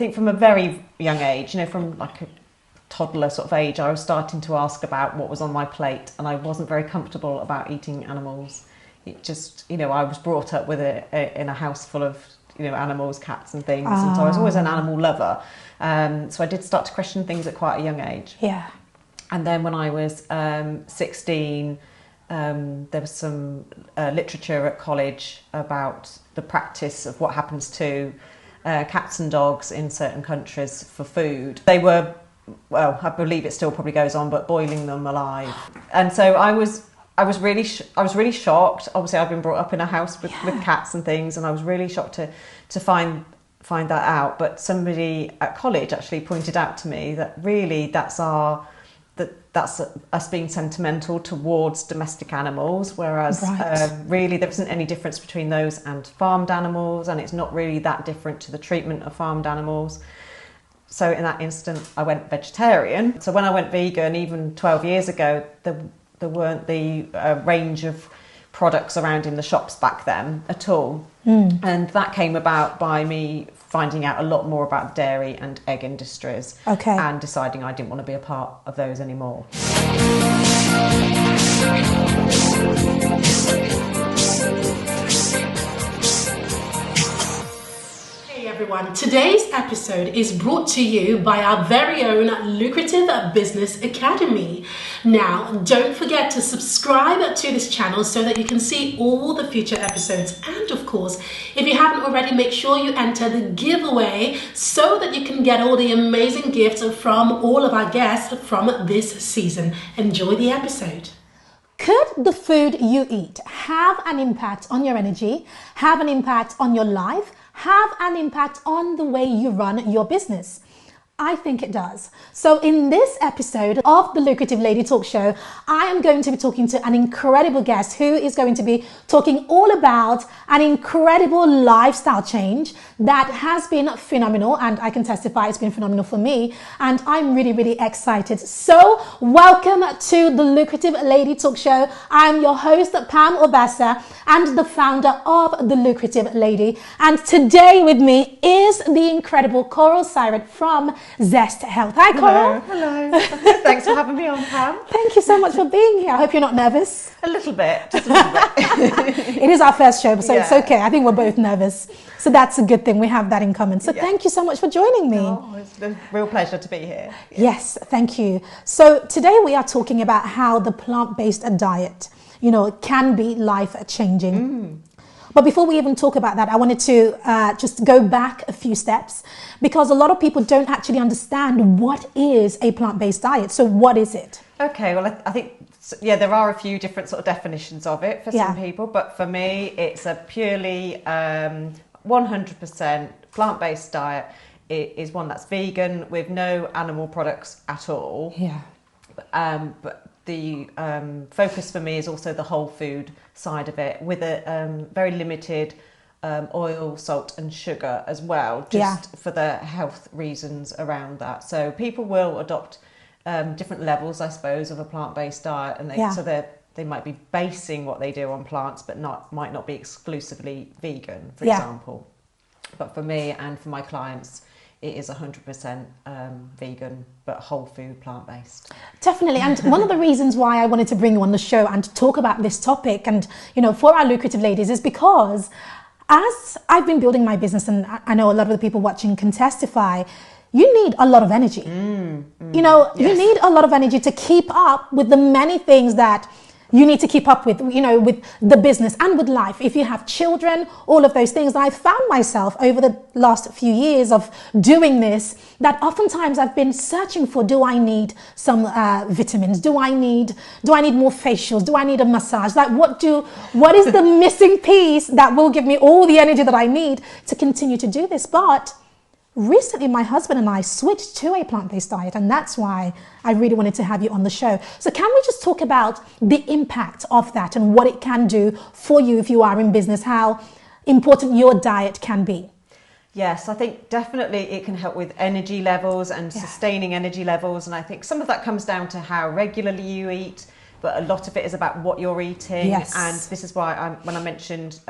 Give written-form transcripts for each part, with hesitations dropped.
think from a very young age, from like a toddler sort of age, I was starting to ask about what was on my plate, and I wasn't very comfortable about eating animals. It just, I was brought up with in a house full of, animals, cats and things, and so I was always an animal lover. So I did start to question things at quite a young age. Yeah. And then when I was 16, there was some literature at college about the practice of what happens to cats and dogs in certain countries for food. They were, well, I believe it still probably goes on, but boiling them alive. And so I was really shocked. Obviously, I've been brought up in a house with cats and things, and I was really shocked to find that out. But somebody at college actually pointed out to me that really that's us being sentimental towards domestic animals, whereas really there isn't any difference between those and farmed animals, and it's not really that different to the treatment of farmed animals. So in that instant, I went vegetarian. So when I went vegan, even 12 years ago, there weren't the range of products around in the shops back then at all. And that came about by me finding out a lot more about the dairy and egg industries and deciding I didn't want to be a part of those anymore. Everyone. Today's episode is brought to you by our very own Lucrative Business Academy. Now, don't forget to subscribe to this channel so that you can see all the future episodes. And of course, if you haven't already, make sure you enter the giveaway so that you can get all the amazing gifts from all of our guests from this season. Enjoy the episode. Could the food you eat have an impact on your energy, have an impact on your life, have an impact on the way you run your business? I think it does. So in this episode of the Lucrative Lady Talk Show, I am going to be talking to an incredible guest who is going to be talking all about an incredible lifestyle change that has been phenomenal, and I can testify it's been phenomenal for me, and I'm really, really excited. So welcome to the Lucrative Lady Talk Show. I'm your host, Pam Obasa, and the founder of the Lucrative Lady. And today with me is the incredible Coral Sirret from Zest Health. Hi, Coral. Hello. Thanks for having me on, Pam. Thank you so much for being here. I hope you're not nervous. A little bit, just a little bit. It is our first show, so it's okay. I think we're both nervous. So that's a good thing. We have that in common. So thank you so much for joining me. Oh, it's a real pleasure to be here. Yes, thank you. So today we are talking about how the plant-based diet, can be life-changing. But before we even talk about that, I wanted to just go back a few steps, because a lot of people don't actually understand what is a plant-based diet. So what is it? Okay, well, I think, there are a few different sort of definitions of it for some people, but for me, it's a purely 100% plant-based diet. It is one that's vegan with no animal products at all. Yeah. But the focus for me is also the whole food side of it, with a very limited oil, salt and sugar as well, just for the health reasons around that. So people will adopt different levels, I suppose, of a plant-based diet, and they might be basing what they do on plants, but might not be exclusively vegan, for example. But for me and for my clients, it is 100% vegan, but whole food, plant-based. Definitely. And one of the reasons why I wanted to bring you on the show and to talk about this topic, and, for our Lucrative Ladies, is because as I've been building my business, and I know a lot of the people watching can testify, you need a lot of energy. You need a lot of energy to keep up with the many things that you need to keep up with, with the business and with life. If you have children, all of those things. I've found myself over the last few years of doing this, that oftentimes I've been searching for, do I need some vitamins? Do I need more facials? Do I need a massage? Like what is the missing piece that will give me all the energy that I need to continue to do this? But recently, my husband and I switched to a plant-based diet, and that's why I really wanted to have you on the show. So can we just talk about the impact of that and what it can do for you if you are in business, how important your diet can be? Yes, I think definitely it can help with energy levels and sustaining energy levels. And I think some of that comes down to how regularly you eat, but a lot of it is about what you're eating. Yes. And this is why when I mentioned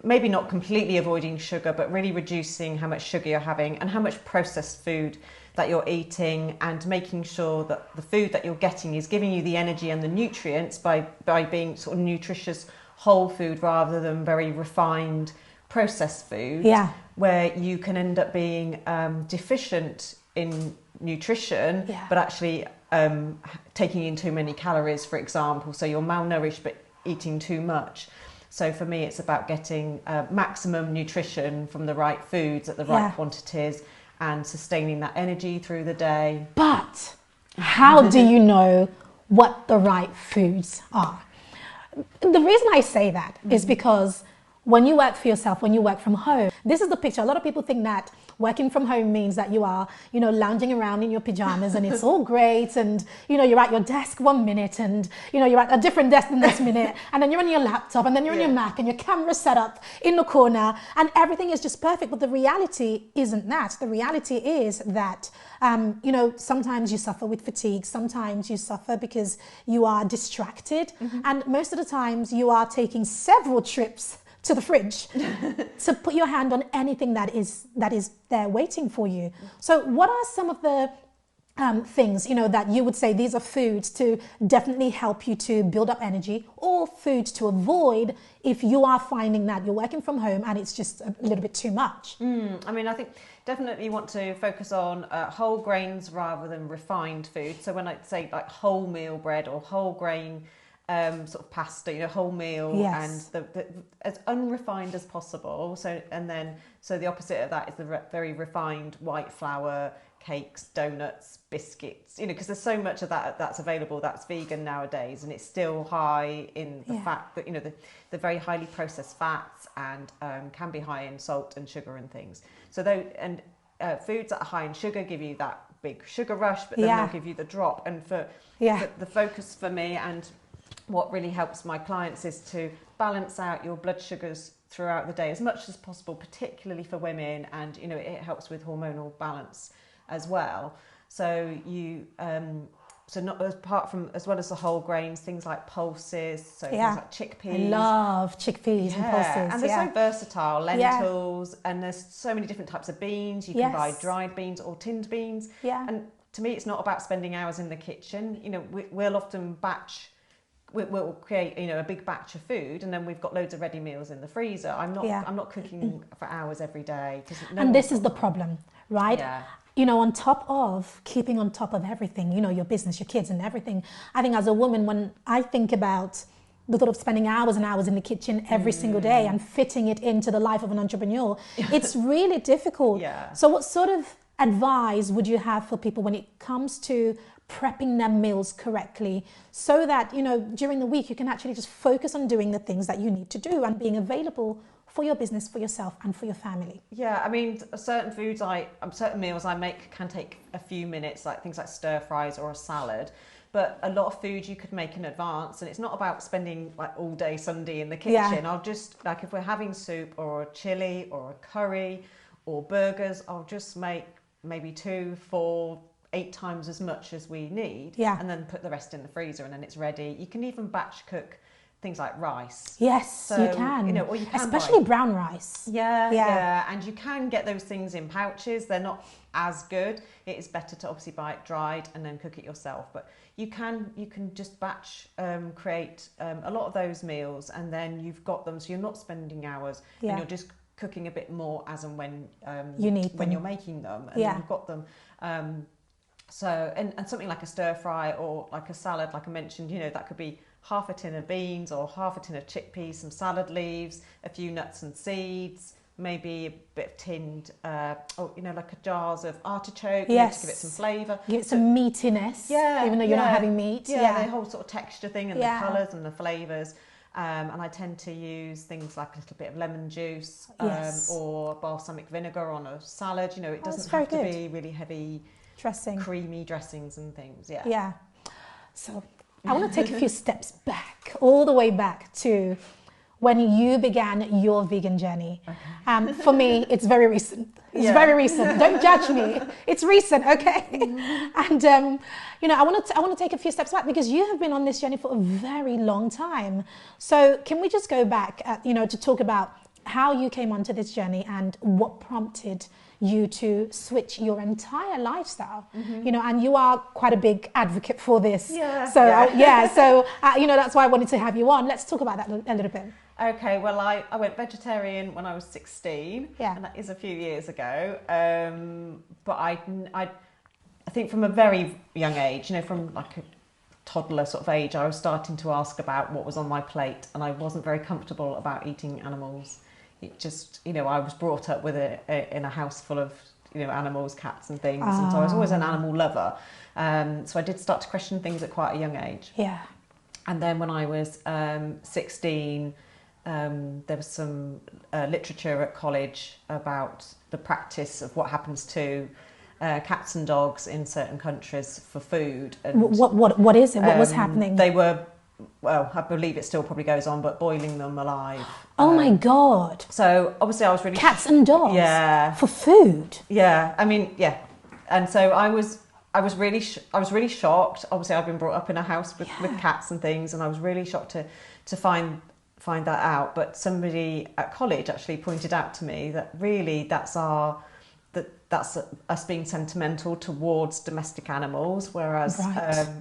maybe not completely avoiding sugar, but really reducing how much sugar you're having and how much processed food that you're eating, and making sure that the food that you're getting is giving you the energy and the nutrients by being sort of nutritious whole food rather than very refined processed food, where you can end up being deficient in nutrition, but actually taking in too many calories, for example. So you're malnourished but eating too much. So for me, it's about getting maximum nutrition from the right foods at the right quantities and sustaining that energy through the day. But how do you know what the right foods are? The reason I say that is because when you work for yourself, when you work from home, this is the picture. A lot of people think that working from home means that you are, lounging around in your pajamas and it's all great, and, you're at your desk one minute and, you're at a different desk the next minute, and then you're on your laptop, and then you're on your Mac, and your camera's set up in the corner, and everything is just perfect. But the reality isn't that. The reality is that, sometimes you suffer with fatigue, sometimes you suffer because you are distracted, and most of the times you are taking several trips to the fridge to put your hand on anything that is there waiting for you. So what are some of the things, that you would say these are foods to definitely help you to build up energy, or foods to avoid if you are finding that you're working from home and it's just a little bit too much? I mean, I think definitely you want to focus on whole grains rather than refined food. So when I say like wholemeal bread or whole grain sort of pasta, wholemeal, and the as unrefined as possible. So the opposite of that is the very refined white flour cakes, donuts, biscuits. Because there's so much of that that's available that's vegan nowadays, and it's still high in the fat, that the very highly processed fats, and can be high in salt and sugar and things. So foods that are high in sugar give you that big sugar rush, but then they'll give you the drop. And for the focus for me, and what really helps my clients, is to balance out your blood sugars throughout the day as much as possible, particularly for women, and it helps with hormonal balance as well. So not apart from, as well as the whole grains, things like pulses, so things like chickpeas. I love chickpeas and pulses. And they're so versatile, lentils, and there's so many different types of beans. You can buy dried beans or tinned beans. And to me, it's not about spending hours in the kitchen. We'll often we'll create a big batch of food, and then we've got loads of ready meals in the freezer. I'm not cooking for hours every day. And this is the problem, right? On top of keeping on top of everything, your business, your kids and everything. I think as a woman, when I think about the thought of spending hours and hours in the kitchen every single day and fitting it into the life of an entrepreneur, it's really difficult. So what sort of advice would you have for people when it comes to prepping their meals correctly, so that during the week you can actually just focus on doing the things that you need to do and being available for your business, for yourself and for your family? I mean, certain foods certain meals I make can take a few minutes, like things like stir fries or a salad, but a lot of food you could make in advance, and it's not about spending like all day Sunday in the kitchen. I'll just, like, if we're having soup or a chili or a curry or burgers, I'll just make maybe 2, 4, 8 times as much as we need, and then put the rest in the freezer, and then it's ready. You can even batch cook things like rice. Yes, so, you can. Or you can especially brown rice. And you can get those things in pouches. They're not as good. It is better to obviously buy it dried and then cook it yourself. But you can just batch create a lot of those meals, and then you've got them, so you're not spending hours, and you're just cooking a bit more as and when you need them, when you're making them, and then you've got them. So, and something like a stir fry or like a salad, like I mentioned, that could be half a tin of beans or half a tin of chickpeas, some salad leaves, a few nuts and seeds, maybe a bit of tinned, like a jars of artichoke, to give it some flavour. Give it some meatiness, even though you're not having meat. The whole sort of texture thing, and the colours and the flavours. And I tend to use things like a little bit of lemon juice or balsamic vinegar on a salad. It doesn't have to be really heavy dressing, creamy dressings and things. So I want to take a few steps back, all the way back to when you began your vegan journey. For me, it's very recent. It's very recent. Don't judge me. It's recent, okay? And I want to take a few steps back, because you have been on this journey for a very long time. So can we just go back, to talk about how you came onto this journey and what prompted you to switch your entire lifestyle, you know, and you are quite a big advocate for this. So that's why I wanted to have you on. Let's talk about that a little bit. Okay, well, I went vegetarian when I was 16, and that is a few years ago. But I think from a very young age, you know, from like a toddler sort of age, I was starting to ask about what was on my plate, and I wasn't very comfortable about eating animals. It just, you know, I was brought up with in a house full of, you know, animals, cats and things, and so I was always an animal lover. So I did start to question things at quite a young age. Yeah. And then when I was 16, there was some literature at college about the practice of what happens to cats and dogs in certain countries for food. And, what is it? What was happening? They were, well, I believe it still probably goes on, but boiling them alive. Oh my God. So obviously I was really... Cats and dogs? Yeah. For food? Yeah, I mean, yeah. And so I was really shocked. Obviously I've been brought up in a house with cats and things, and I was really shocked to find that out. But somebody at college actually pointed out to me that really that's us being sentimental towards domestic animals, whereas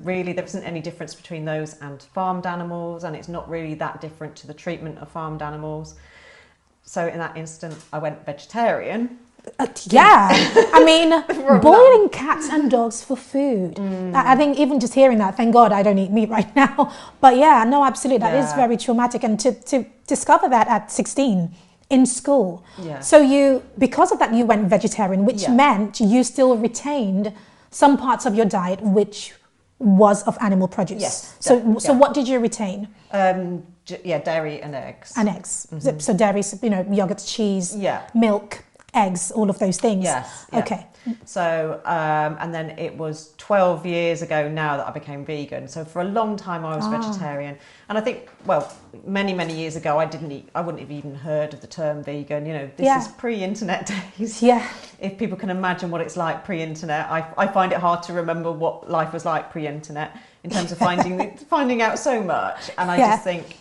really there isn't any difference between those and farmed animals, and it's not really that different to the treatment of farmed animals. So in that instant, I went vegetarian. I mean, boiling cats and dogs for food. I think even just hearing that, thank God I don't eat meat right now. But yeah, no, absolutely, that is very traumatic. And to discover that at 16 in school. Yeah. So because of that, you went vegetarian, which meant you still retained some parts of your diet, which was of animal produce. Yes. So what did you retain? Dairy and eggs. And eggs. So dairy, you know, yogurt, cheese, milk, eggs, all of those things. Yes. Yeah. Okay. So, and then it was 12 years ago now that I became vegan. So for a long time I was vegetarian. And I think, well, many, many years ago I wouldn't have even heard of the term vegan. You know, this is pre-internet days. Yeah. If people can imagine what it's like pre-internet, I find it hard to remember what life was like pre-internet in terms of finding out so much. And I just think,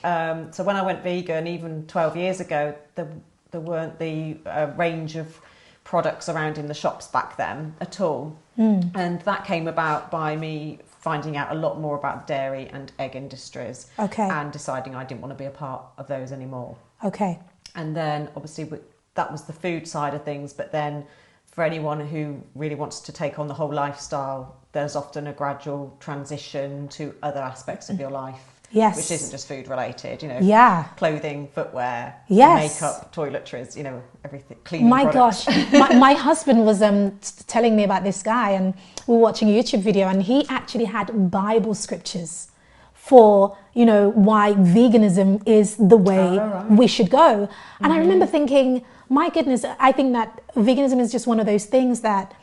so when I went vegan, even 12 years ago, there weren't the range of products around in the shops back then at all. And that came about by me finding out a lot more about dairy and egg industries and deciding I didn't want to be a part of those anymore. Okay. And then obviously that was the food side of things, but then for anyone who really wants to take on the whole lifestyle, there's often a gradual transition to other aspects of your life. Yes. Which isn't just food related, you know, clothing, footwear, makeup, toiletries, you know, everything, cleaning products. Gosh, my husband was telling me about this guy, and we were watching a YouTube video, and he actually had Bible scriptures for, you know, why veganism is the way we should go. And I remember thinking, my goodness, I think that veganism is just one of those things that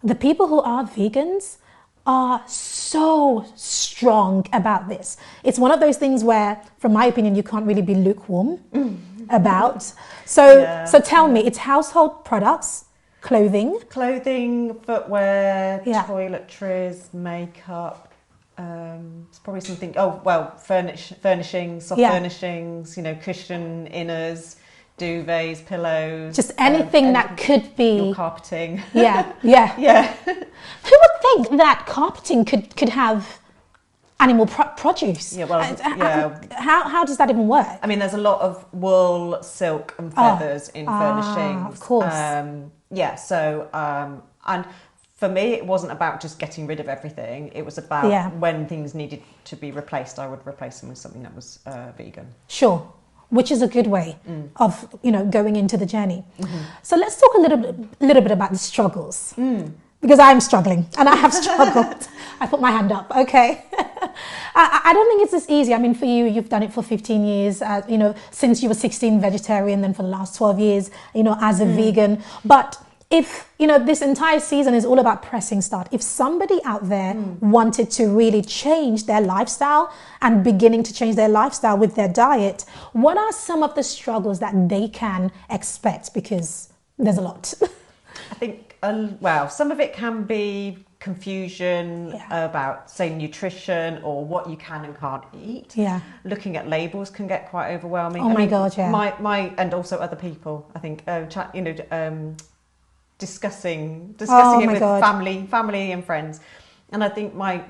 the people who are vegans are so strong about this. It's one of those things where, from my opinion, you can't really be lukewarm about. So tell me, it's household products, clothing, footwear, toiletries, makeup. It's probably something. Oh well, furnishings, soft furnishings. You know, cushion inners, duvets, pillows, just anything that could be your carpeting. Yeah. Who would think that carpeting could have animal produce? Yeah, well, How does that even work? I mean, there's a lot of wool, silk, and feathers in furnishings. Of course. And for me, it wasn't about just getting rid of everything. It was about when things needed to be replaced, I would replace them with something that was vegan. Sure. Which is a good way of, you know, going into the journey. So let's talk a little bit about the struggles, because I'm struggling and I have struggled. I put my hand up. Okay, I don't think it's as easy. I mean, for you, you've done it for 15 years. You know, since you were 16, vegetarian, then for the last 12 years, you know, as a vegan. But if, you know, this entire season is all about pressing start. If somebody out there wanted to really change their lifestyle and beginning to change their lifestyle with their diet, what are some of the struggles that they can expect? Because there's a lot. I think, some of it can be confusion about, say, nutrition or what you can and can't eat. Yeah. Looking at labels can get quite overwhelming. Oh my God, yeah. My and also other people, I think, discussing it with family and friends. And I think my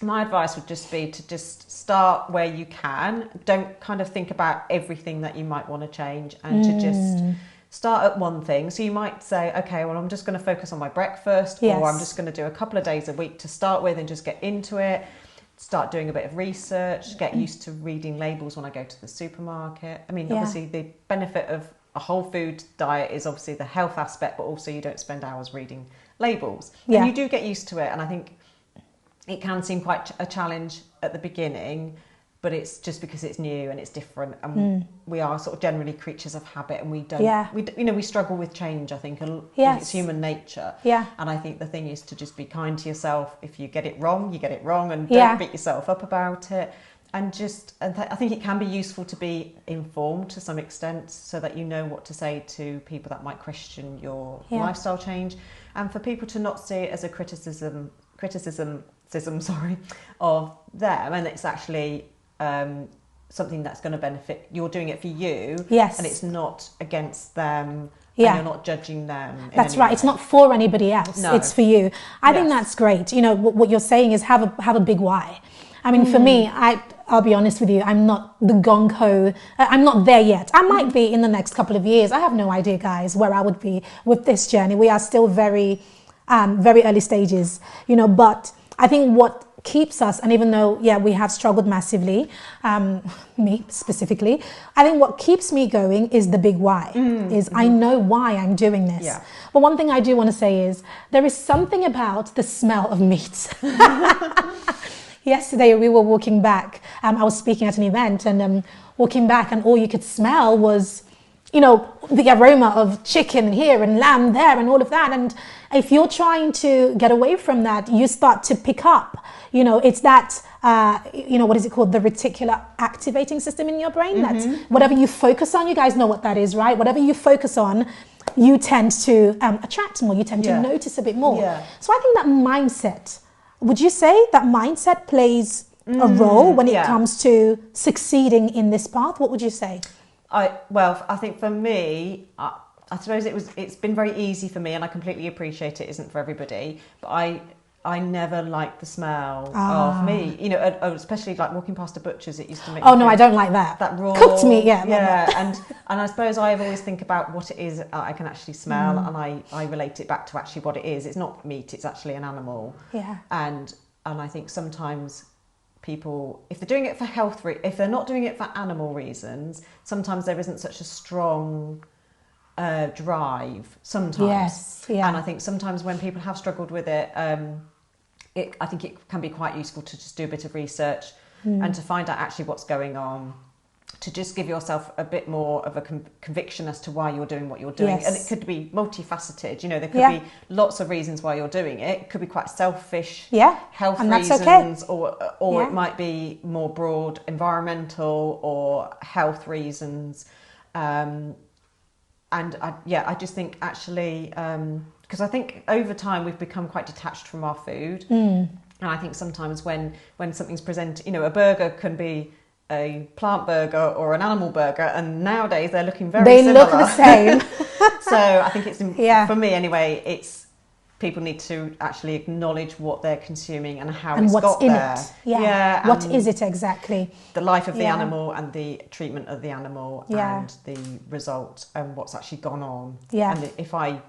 advice would just be to just start where you can. Don't kind of think about everything that you might want to change, and to just start at one thing. So you might say, okay, well, I'm just going to focus on my breakfast, or I'm just going to do a couple of days a week to start with and just get into it. Start doing a bit of research, get used to reading labels when I go to the supermarket. I mean, obviously the benefit of a whole food diet is obviously the health aspect, but also you don't spend hours reading labels. And you do get used to it. And I think it can seem quite a challenge at the beginning, but it's just because it's new and it's different, and we are sort of generally creatures of habit, and we don't, we struggle with change. I think it's human nature. Yeah. And I think the thing is to just be kind to yourself. If you get it wrong, you get it wrong, and don't beat yourself up about it. And I think it can be useful to be informed to some extent, so that you know what to say to people that might question your lifestyle change, and for people to not see it as a criticism of them, and it's actually something that's going to benefit. You're doing it for you, and it's not against them. And you're not judging them. That's right. It's not for anybody else. No. It's for you. I think that's great. You know, what you're saying is have a big why. I mean, for me, I'll be honest with you, I'm not the gung-ho. I'm not there yet. I might be in the next couple of years. I have no idea, guys, where I would be with this journey. We are still very, very early stages, you know, but I think what keeps us, and even though, we have struggled massively, me specifically, I think what keeps me going is the big why, I know why I'm doing this. Yeah. But one thing I do want to say is there is something about the smell of meat. Yesterday we were walking back, I was speaking at an event, and walking back, and all you could smell was, you know, the aroma of chicken here and lamb there and all of that. And if you're trying to get away from that, you start to pick up, you know, it's that, what is it called? The reticular activating system in your brain. That's whatever you focus on. You guys know what that is, right? Whatever you focus on, you tend to attract more. You tend to notice a bit more. Yeah. So I think that mindset, would you say that mindset plays a role when it comes to succeeding in this path? What would you say? I think for me, I suppose it's been very easy for me, and I completely appreciate it isn't for everybody, but I never liked the smell of meat, you know, especially like walking past a butcher's. It used to make me I don't like that. That raw cooked meat, and I suppose I always think about what it is I can actually smell, and I relate it back to actually what it is. It's not meat; it's actually an animal. Yeah. And I think sometimes people, if they're doing it for health, if they're not doing it for animal reasons, sometimes there isn't such a strong drive. Sometimes, and I think sometimes when people have struggled with it, I think it can be quite useful to just do a bit of research and to find out actually what's going on, to just give yourself a bit more of a conviction as to why you're doing what you're doing. And it could be multifaceted, you know, there could be lots of reasons why you're doing it. It could be quite selfish, health and reasons, or it might be more broad environmental or health reasons. And I just think actually, because I think over time we've become quite detached from our food. And I think sometimes when something's presented, you know, a burger can be a plant burger or an animal burger, and nowadays they're looking very similar. They look the same. So I think it's, for me anyway, it's people need to actually acknowledge what they're consuming and how it's got there. What is it exactly? The life of the animal and the treatment of the animal and the result and what's actually gone on. And if I've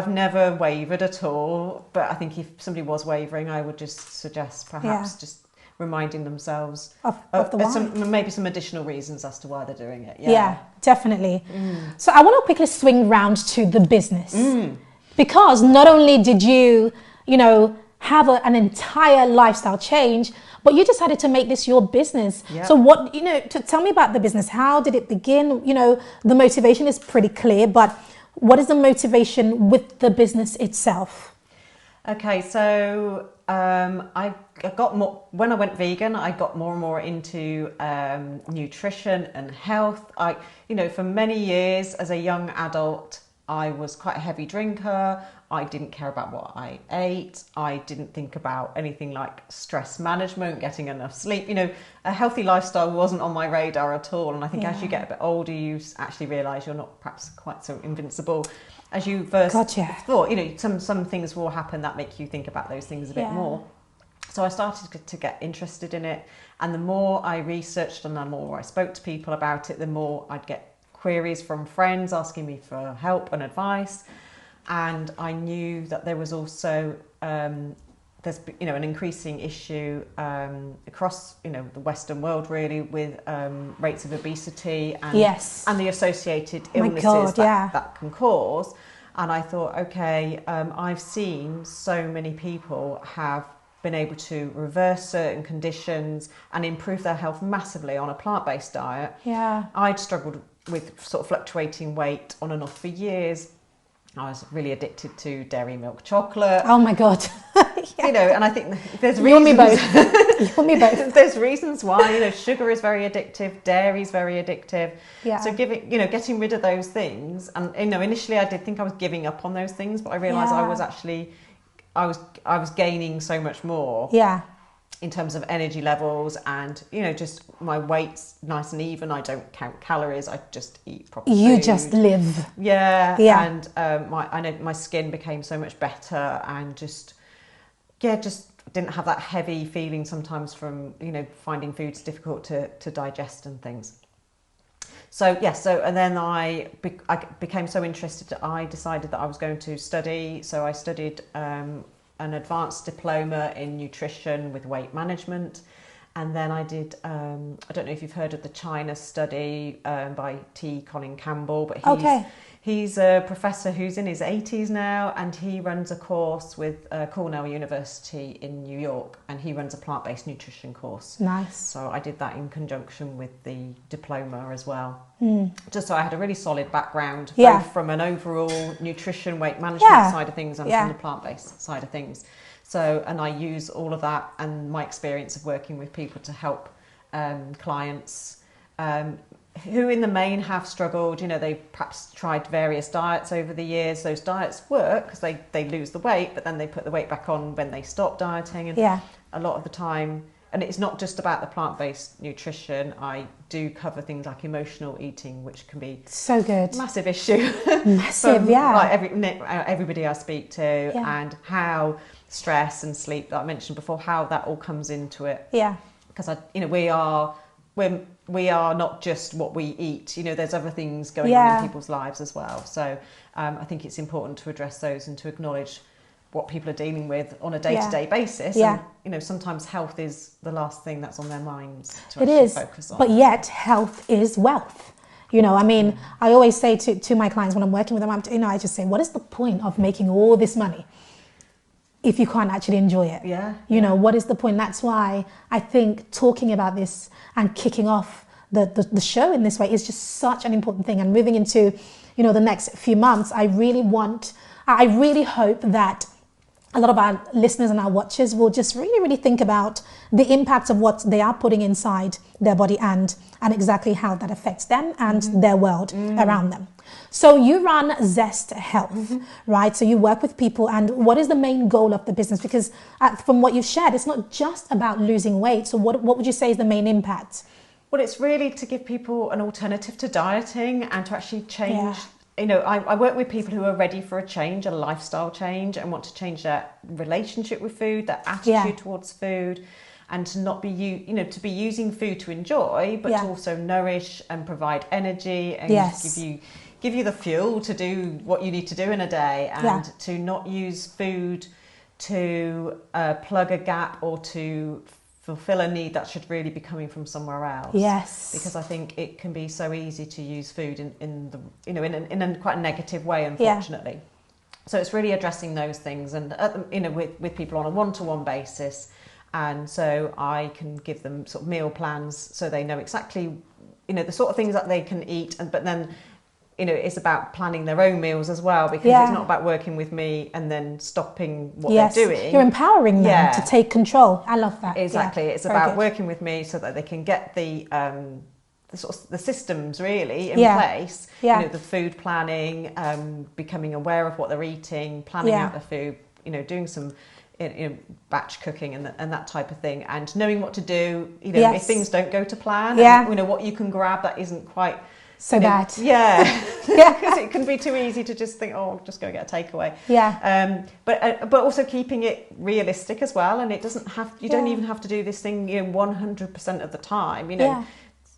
never wavered at all, but I think if somebody was wavering, I would just suggest perhaps just reminding themselves of the why. Maybe some additional reasons as to why they're doing it. Yeah, definitely. So I want to quickly swing round to the business. Because not only did you, have an entire lifestyle change, but you decided to make this your business. Yep. So what, tell me about the business. How did it begin? The motivation is pretty clear, but what is the motivation with the business itself? Okay, so I got more, when I went vegan, I got more and more into nutrition and health. For many years as a young adult, I was quite a heavy drinker. I didn't care about what I ate. I didn't think about anything like stress management, getting enough sleep. You know, a healthy lifestyle wasn't on my radar at all. And I think as you get a bit older, you actually realise you're not perhaps quite so invincible as you first thought. You know, some things will happen that make you think about those things a bit more. So I started to get interested in it. And the more I researched and the more I spoke to people about it, the more I'd get queries from friends asking me for help and advice. And I knew that there was also there's an increasing issue across the Western world really with rates of obesity and the associated illnesses that can cause. And I thought, okay, I've seen so many people have been able to reverse certain conditions and improve their health massively on a plant-based diet. I'd struggled with sort of fluctuating weight on and off for years. I was really addicted to dairy milk chocolate. Oh my God. You know, and I think there's reasons. You and me both. You and me both. There's reasons why, sugar is very addictive, dairy is very addictive. So getting rid of those things. And, initially I did think I was giving up on those things, but I realised I was actually, I was gaining so much more. In terms of energy levels and, just my weight's nice and even. I don't count calories. I just eat proper food. Just live. And I know my skin became so much better and just didn't have that heavy feeling sometimes from, finding foods difficult to digest and things. And then I became so interested that I decided that I was going to study. So I studied an advanced diploma in nutrition with weight management. And then I did, I don't know if you've heard of the China study by T. Colin Campbell, but he's a professor who's in his 80s now, and he runs a course with Cornell University in New York, and he runs a plant-based nutrition course. Nice. So I did that in conjunction with the diploma as well. Just so I had a really solid background, both from an overall nutrition, weight management side of things and from the plant-based side of things. So, and I use all of that and my experience of working with people to help clients who in the main have struggled. They've perhaps tried various diets over the years. Those diets work because they lose the weight, but then they put the weight back on when they stop dieting. And a lot of the time, and it's not just about the plant-based nutrition. I do cover things like emotional eating, which can be so good, massive issue, massive, like everybody I speak to, and how stress and sleep that I mentioned before, how that all comes into it. Because we are not just what we eat. There's other things going on in people's lives as well. So I think it's important to address those and to acknowledge what people are dealing with on a day-to-day basis. And, sometimes health is the last thing that's on their minds to actually focus on. But yet health is wealth. I always say to my clients when I'm working with them, I just say, what is the point of making all this money if you can't actually enjoy it? What is the point? That's why I think talking about this and kicking off the show in this way is just such an important thing. And moving into, the next few months, I really hope that a lot of our listeners and our watchers will just really, really think about the impact of what they are putting inside their body and exactly how that affects them and their world around them. So you run Zest Health, right? So you work with people, and what is the main goal of the business? Because from what you've shared, it's not just about losing weight. So what would you say is the main impact? Well, it's really to give people an alternative to dieting and to actually change. I work with people who are ready for a change, a lifestyle change, and want to change their relationship with food, their attitude towards food, and to not be, to be using food to enjoy, but to also nourish and provide energy and give you the fuel to do what you need to do in a day, and to not use food to plug a gap or to fulfill a need that should really be coming from somewhere else. Because I think it can be so easy to use food in a quite a negative way, unfortunately. So it's really addressing those things, and with people on a one-to-one basis. And so I can give them sort of meal plans so they know exactly the sort of things that they can eat, but then it's about planning their own meals as well, because it's not about working with me and then stopping what they're doing. You're empowering them to take control. I love that. Exactly. It's about working with me so that they can get the the systems really in Yeah. place. Yeah. You know, the food planning, becoming aware of what they're eating, planning Yeah. out the food. You know, doing some batch cooking and that type of thing, and knowing what to do. You know, Yes. if things don't go to plan, Yeah. and, you know, what you can grab that isn't quite So bad. Yeah, Yeah. because it can be too easy to just think, oh, I'll just go get a takeaway. Yeah. But also keeping it realistic as well, and it doesn't have. You don't even have to do this thing, 100% of the time. You know, Yeah.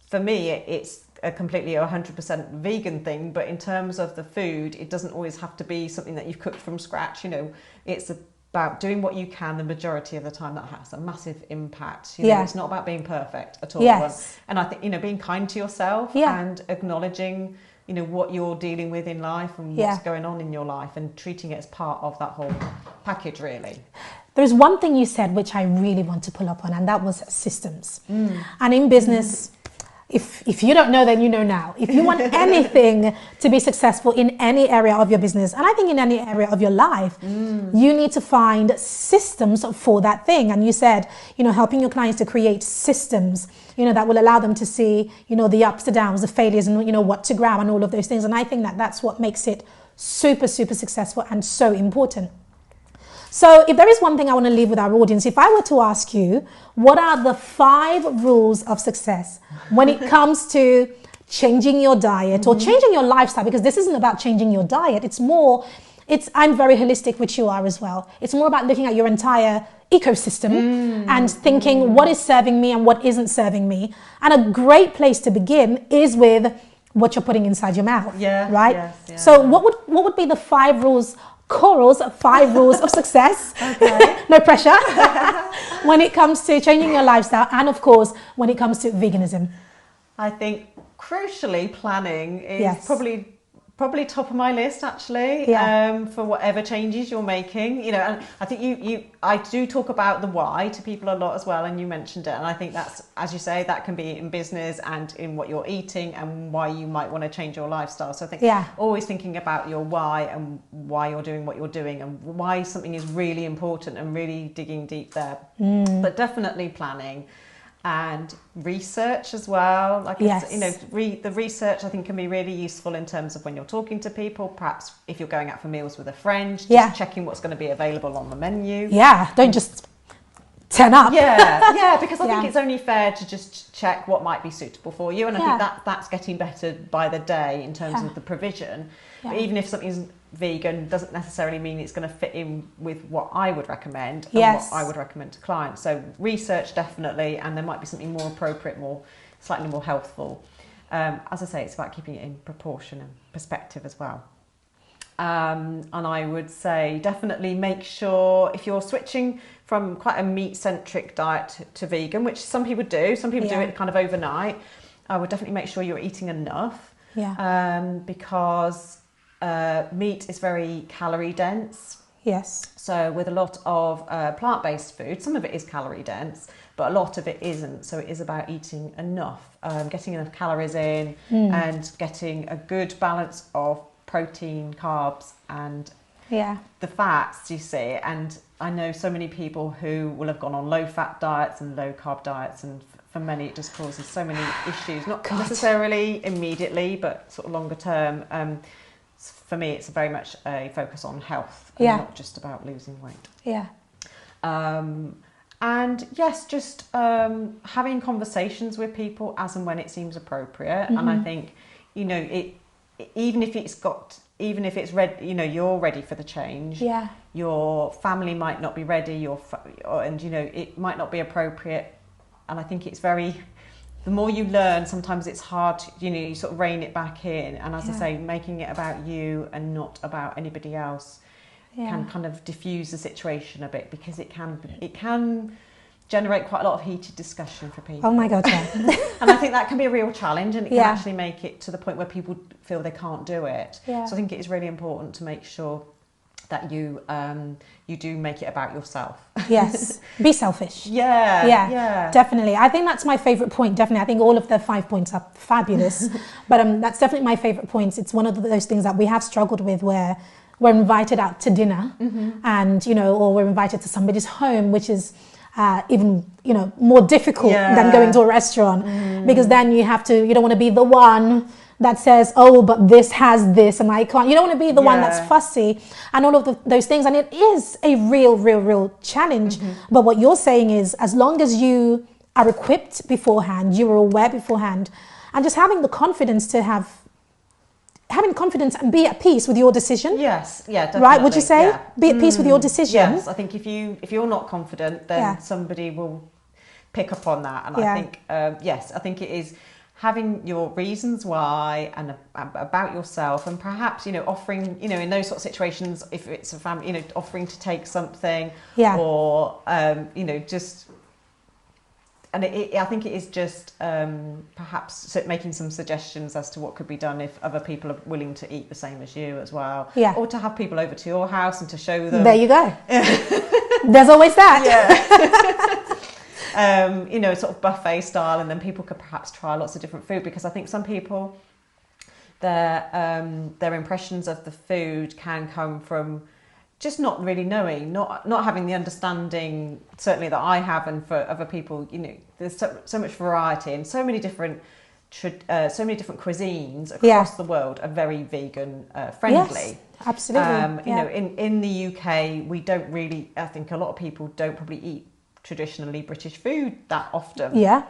for me, it's a completely 100% vegan thing. But in terms of the food, it doesn't always have to be something that you've cooked from scratch. You know, it's about doing what you can the majority of the time. That has a massive impact. You know, it's not about being perfect at all. Yes. And I think, being kind to yourself and acknowledging, what you're dealing with in life and what's going on in your life, and treating it as part of that whole package, really. There's one thing you said which I really want to pull up on, and that was systems. And in business, if you don't know, then you know now. If you want anything to be successful in any area of your business, and I think in any area of your life, you need to find systems for that thing. And you said, helping your clients to create systems, that will allow them to see, the ups, the downs, the failures, and, what to grab and all of those things. And I think that that's what makes it super, super successful and so important. So if there is one thing I want to leave with our audience, if I were to ask you, what are the 5 rules of success when it comes to changing your diet or changing your lifestyle? Because this isn't about changing your diet. I'm very holistic, which you are as well. It's more about looking at your entire ecosystem and thinking what is serving me and what isn't serving me. And a great place to begin is with what you're putting inside your mouth. Yeah. Right? Yes, yeah. So what would be the 5 rules? Coral's 5 rules of success. Okay. No pressure. When it comes to changing your lifestyle, and of course, when it comes to veganism. I think crucially, planning is probably top of my list, actually. For whatever changes you're making, and I think I do talk about the why to people a lot as well, and you mentioned it, and I think that's, as you say, that can be in business and in what you're eating and why you might want to change your lifestyle. So I think always thinking about your why and why you're doing what you're doing and why something is really important and really digging deep there. But definitely planning. And research as well. The research I think can be really useful in terms of when you're talking to people. Perhaps if you're going out for meals with a friend, just checking what's going to be available on the menu. Yeah, don't just turn up. Because I think it's only fair to just check what might be suitable for you. And I think that's getting better by the day in terms of the provision. But even if something's vegan, doesn't necessarily mean it's going to fit in with what I would recommend and what I would recommend to clients. So research definitely, and there might be something more appropriate, slightly more healthful. As I say, it's about keeping it in proportion and perspective as well. And I would say definitely make sure, if you're switching from quite a meat-centric diet to vegan, which some people do do it kind of overnight, I would definitely make sure you're eating enough. Because meat is very calorie dense. Yes. So with a lot of plant-based food, some of it is calorie dense, but a lot of it isn't. So it is about eating enough, getting enough calories in and getting a good balance of protein, carbs and the fats, you see. And I know so many people who will have gone on low-fat diets and low-carb diets, and for many it just causes so many issues, not necessarily immediately, but sort of longer term. For me, it's very much a focus on health and not just about losing weight. And yes, just having conversations with people as and when it seems appropriate. And I think, even if it's ready, you're ready for the change. Your family might not be ready. It might not be appropriate. And I think it's the more you learn, sometimes it's hard, you sort of rein it back in. And as I say, making it about you and not about anybody else can kind of diffuse the situation a bit, because it can generate quite a lot of heated discussion for people. Oh my God, And I think that can be a real challenge, and it can actually make it to the point where people feel they can't do it. So I think it is really important to make sure that you do make it about yourself. Yes, be selfish. Yeah, definitely. I think that's my favorite point. Definitely, I think all of the 5 points are fabulous, but that's definitely my favorite points. It's one of those things that we have struggled with, where we're invited out to dinner, and or we're invited to somebody's home, which is even, more difficult than going to a restaurant, because then you don't want to be the one that says, oh, but this has this and I can't. You don't want to be the one that's fussy and all of those things. And it is a real challenge. But what you're saying is, as long as you are equipped beforehand, you are aware beforehand, and just having the confidence to having confidence and be at peace with your decision. Yes, yeah, definitely. Right, would you say? Yeah. Be at peace with your decision. Yes, I think if you're not confident, then somebody will pick up on that. And I think, I think it is having your reasons why and about yourself, and perhaps, offering, in those sort of situations, if it's a family, offering to take something or, just... And I think it is just perhaps making some suggestions as to what could be done if other people are willing to eat the same as you as well. Yeah. Or to have people over to your house and to show them. There you go. There's always that. Yeah. Sort of buffet style, and then people could perhaps try lots of different food, because I think some people, their impressions of the food can come from just not really knowing, not having the understanding, certainly that I have, and for other people, there's so much variety and so many different cuisines across the world are very vegan friendly. Yes, absolutely. In the UK, we don't really. I think a lot of people don't probably eat traditionally British food that often. Yeah.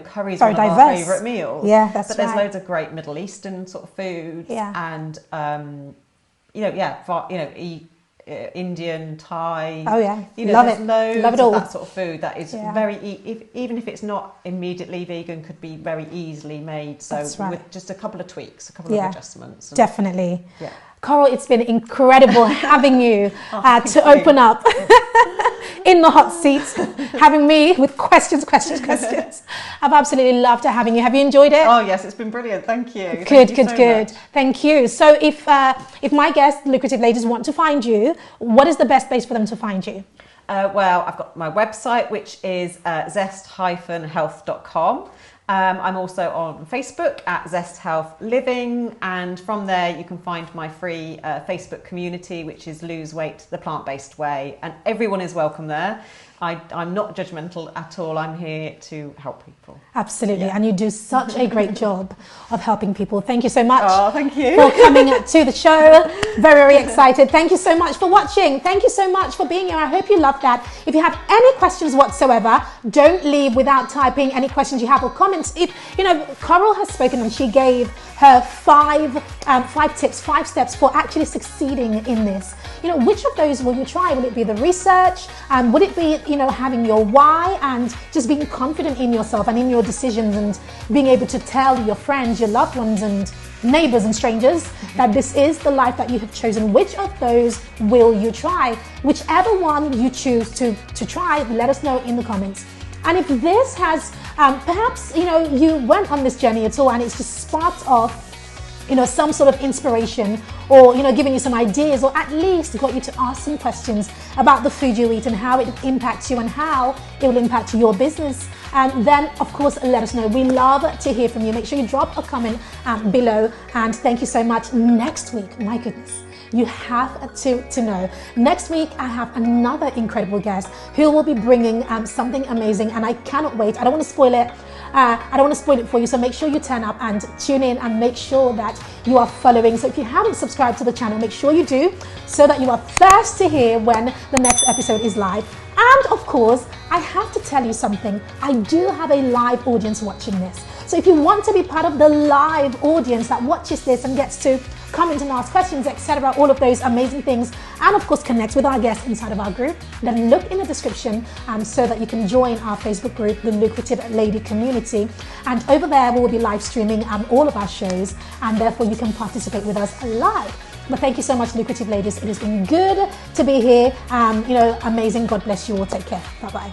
Curry's Very one of diverse. our favourite meals. Yeah, that's But there's loads of great Middle Eastern sort of foods. Yeah. And Indian, Thai. Oh yeah, love it. Loads Love it all. of that sort of food that is even if it's not immediately vegan, could be very easily made. So with just a couple of tweaks, a couple of adjustments. Definitely. Yeah. Coral, it's been incredible having you to open up in the hot seat, having me with questions. I've absolutely loved having you. Have you enjoyed it? Oh yes, it's been brilliant. Thank you. Good. Thank you. So if my guests, Lucrative Ladies, want to find you, what is the best place for them to find you? Well, I've got my website, which is zest-health.com. I'm also on Facebook at Zest Health Living, and from there you can find my free Facebook community, which is Lose Weight the Plant-Based Way, and everyone is welcome there. I'm not judgmental at all. I'm here to help people. Absolutely, and you do such a great job of helping people. Thank you so much. Oh, thank you for coming to the show. Very excited. Thank you so much for watching. Thank you so much for being here. I hope you loved that. If you have any questions whatsoever, don't leave without typing any questions you have or comments. If Coral has spoken and she gave her five tips, 5 steps for actually succeeding in this. Which of those will you try? Will it be the research? Would it be, having your why and just being confident in yourself and in your decisions and being able to tell your friends, your loved ones and neighbors and strangers that this is the life that you have chosen? Which of those will you try? Whichever one you choose to try, let us know in the comments. And if this has, perhaps, you went on this journey at all and it's just sparked off some sort of inspiration or, giving you some ideas, or at least got you to ask some questions about the food you eat and how it impacts you and how it will impact your business. And then, of course, let us know. We love to hear from you. Make sure you drop a comment below. And thank you so much. Next week, my goodness, you have to know. Next week, I have another incredible guest who will be bringing something amazing. And I cannot wait. I don't want to spoil it. I don't want to spoil it for you, so make sure you turn up and tune in and make sure that you are following. So if you haven't subscribed to the channel, make sure you do, so that you are first to hear when the next episode is live. And of course, I have to tell you something. I do have a live audience watching this. So if you want to be part of the live audience that watches this and gets to comment and ask questions, etc., all of those amazing things, and of course connect with our guests inside of our group, then look in the description so that you can join our Facebook group, the Lucrative Lady Community. And over there, we will be live streaming all of our shows, and therefore you can participate with us live. But thank you so much, Lucrative Ladies. It has been good to be here. Amazing. God bless you all. Take care. Bye-bye.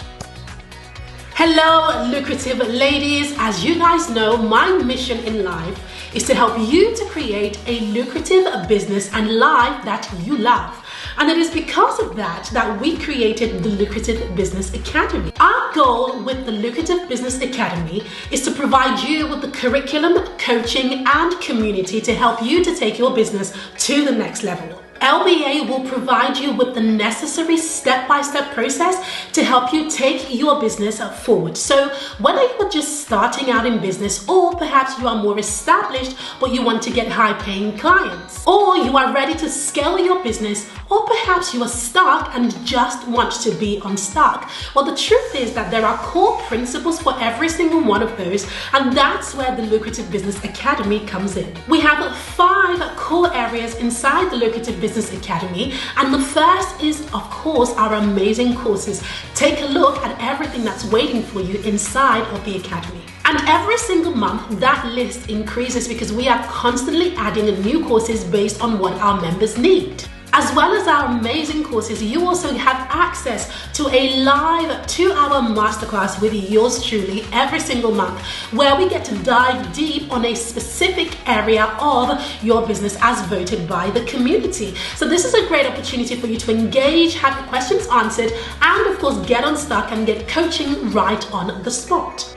Hello, Lucrative Ladies. As you guys know, my mission in life is to help you to create a lucrative business and life that you love. And it is because of that we created the Lucrative Business Academy. Our goal with the Lucrative Business Academy is to provide you with the curriculum, coaching, and community to help you to take your business to the next level. LBA will provide you with the necessary step-by-step process to help you take your business forward. So whether you're just starting out in business, or perhaps you are more established but you want to get high-paying clients, or you are ready to scale your business, or perhaps you are stuck and just want to be unstuck. Well, the truth is that there are core principles for every single one of those, and that's where the Lucrative Business Academy comes in. We have 5 core areas inside the Lucrative Business Academy, and the first is, of course, our amazing courses. Take a look at everything that's waiting for you inside of the Academy. And every single month, that list increases because we are constantly adding new courses based on what our members need. As well as our amazing courses, you also have access to a live 2-hour masterclass with yours truly every single month, where we get to dive deep on a specific area of your business as voted by the community. So this is a great opportunity for you to engage, have your questions answered, and of course get unstuck and get coaching right on the spot.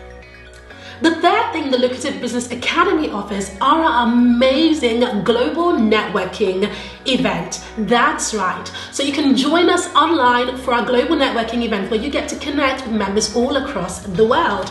The third thing the Lucrative Business Academy offers are our amazing global networking event. That's right. So you can join us online for our global networking event, where you get to connect with members all across the world.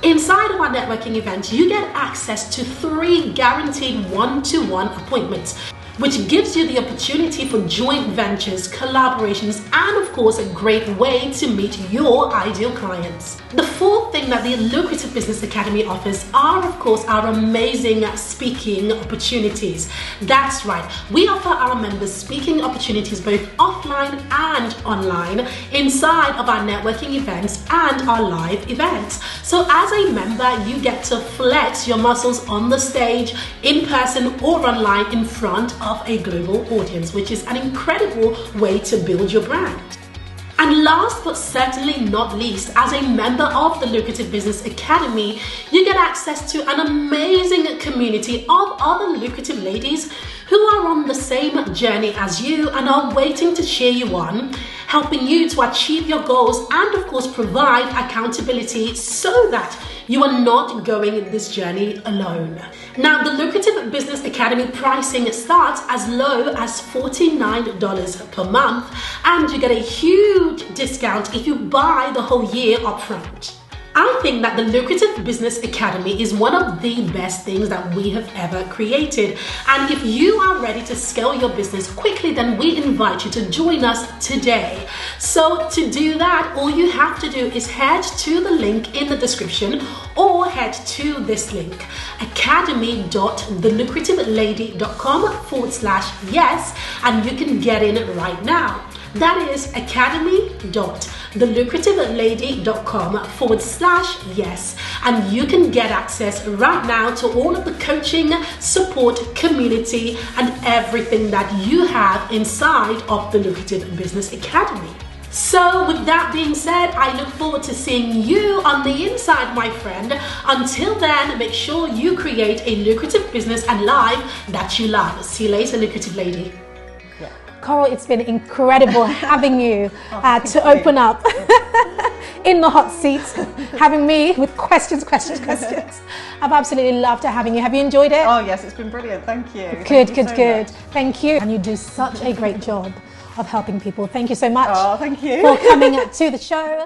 Inside of our networking event, you get access to 3 guaranteed one-to-one appointments, which gives you the opportunity for joint ventures, collaborations, and of course a great way to meet your ideal clients. The fourth thing that the Lucrative Business Academy offers are, of course, our amazing speaking opportunities. That's right, we offer our members speaking opportunities both offline and online inside of our networking events and our live events. So as a member, you get to flex your muscles on the stage, in person or online, in front of a global audience, which is an incredible way to build your brand. And last but certainly not least, as a member of the Lucrative Business Academy, you get access to an amazing community of other lucrative ladies who are on the same journey as you and are waiting to cheer you on, helping you to achieve your goals, and of course provide accountability so that you are not going this journey alone. Now, the Lucrative Business Academy pricing starts as low as $49 per month, and you get a huge discount if you buy the whole year upfront. I think that the Lucrative Business Academy is one of the best things that we have ever created. And if you are ready to scale your business quickly, then we invite you to join us today. So to do that, all you have to do is head to the link in the description, or head to this link, academy.thelucrativelady.com/yes, and you can get in right now. That is academy.thelucrativelady.com/yes, and you can get access right now to all of the coaching, support, community, and everything that you have inside of the Lucrative Business Academy. So with that being said, I look forward to seeing you on the inside, my friend. Until then, make sure you create a lucrative business and life that you love. See you later, Lucrative Lady. Coral, it's been incredible having you to open up in the hot seat, having me with questions. I've absolutely loved having you. Have you enjoyed it? Oh yes, it's been brilliant. Thank you. Good. Thank you. And you do such a great job of helping people. Thank you so much thank you. for coming to the show.